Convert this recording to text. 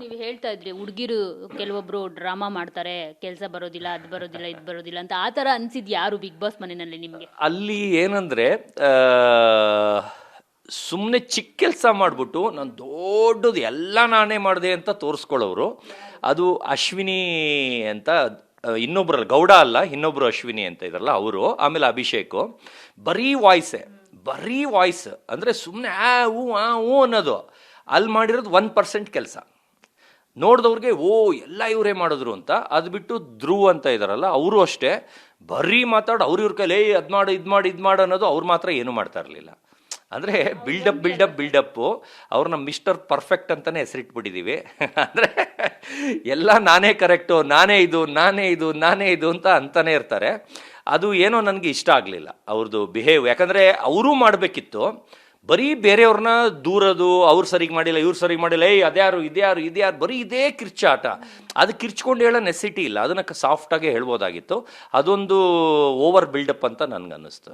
ನೀವು ಹೇಳ್ತಾ ಇದ್ರಿ ಹುಡುಗಿರು ಕೆಲವೊಬ್ರು ಡ್ರಾಮಾ ಮಾಡ್ತಾರೆ, ಕೆಲಸ ಬರೋದಿಲ್ಲ, ಅದು ಬರೋದಿಲ್ಲ, ಇದು ಬರೋದಿಲ್ಲ ಅಂತ. ಆ ಥರ ಅನ್ಸಿದ್ ಯಾರು ಬಿಗ್ ಬಾಸ್ ಮನೆಯಲ್ಲಿ ನಿಮಗೆ? ಅಲ್ಲಿ ಏನಂದರೆ ಸುಮ್ಮನೆ ಚಿಕ್ಕ ಕೆಲಸ ಮಾಡಿಬಿಟ್ಟು ನಾನು ದೊಡ್ಡದು ಎಲ್ಲ ನಾನೇ ಮಾಡಿದೆ ಅಂತ ತೋರಿಸ್ಕೊಳ್ಳೋರು. ಅದು ಅಶ್ವಿನಿ ಅಂತ ಇನ್ನೊಬ್ರಲ್ಲ, ಗೌಡ ಅಲ್ಲ, ಇನ್ನೊಬ್ರು ಅಶ್ವಿನಿ ಅಂತ ಇದ್ರಲ್ಲ ಅವರು, ಆಮೇಲೆ ಅಭಿಷೇಕು. ಬರೀ ವಾಯ್ಸ್ ಅಂದರೆ ಸುಮ್ಮನೆ ಹೂ ಅನ್ನೋದು. ಅಲ್ಲಿ ಮಾಡಿರೋದು 1% ಕೆಲಸ. ನೋಡಿದವ್ರಿಗೆ ಎಲ್ಲ ಇವರೇ ಮಾಡಿದ್ರು ಅಂತ. ಅದು ಬಿಟ್ಟು ಧ್ರುವ್ ಅಂತ ಇದ್ದಾರಲ್ಲ ಅವರು ಅಷ್ಟೇ, ಬರೀ ಮಾತಾಡು, ಇವ್ರ ಕೈಲಿ ಅದು ಮಾಡು, ಇದು ಮಾಡು ಅನ್ನೋದು. ಅವ್ರು ಮಾತ್ರ ಏನೂ ಮಾಡ್ತಾ ಇರಲಿಲ್ಲ. ಅಂದರೆ ಬಿಲ್ಡಪ್ಪು. ಅವ್ರನ್ನ ಮಿಸ್ಟರ್ ಪರ್ಫೆಕ್ಟ್ ಅಂತಲೇ ಹೆಸರಿಟ್ಬಿಟ್ಟಿದ್ದೀವಿ. ಅಂದರೆ ಎಲ್ಲ ನಾನೇ ಕರೆಕ್ಟು, ನಾನೇ ಇದು ಅಂತ ಅಂತಾನೆ ಇರ್ತಾರೆ. ಅದು ಏನೋ ನನಗೆ ಇಷ್ಟ ಆಗಲಿಲ್ಲ ಅವ್ರದ್ದು ಬಿಹೇವ್. ಯಾಕಂದರೆ ಅವರೂ ಮಾಡಬೇಕಿತ್ತು, ಬರೀ ಬೇರೆಯವ್ರನ್ನ ದೂರದು, ಅವ್ರು ಸರಿಗೆ ಮಾಡಿಲ್ಲ, ಇವ್ರು ಸರಿಗೆ ಮಾಡಿಲ್ಲ, ಇದ್ಯಾರು ಬರೀ ಇದೇ ಕಿರ್ಚಾಟ. ಅದು ಕಿರ್ಚ್ಕೊಂಡು ಹೇಳೋ ನೆಸಿಟಿ ಇಲ್ಲ, ಅದನ್ನು ಸಾಫ್ಟಾಗೆ ಹೇಳ್ಬೋದಾಗಿತ್ತು. ಅದೊಂದು ಓವರ್ ಬಿಲ್ಡಪ್ ಅಂತ ನನಗನ್ನಿಸ್ತು.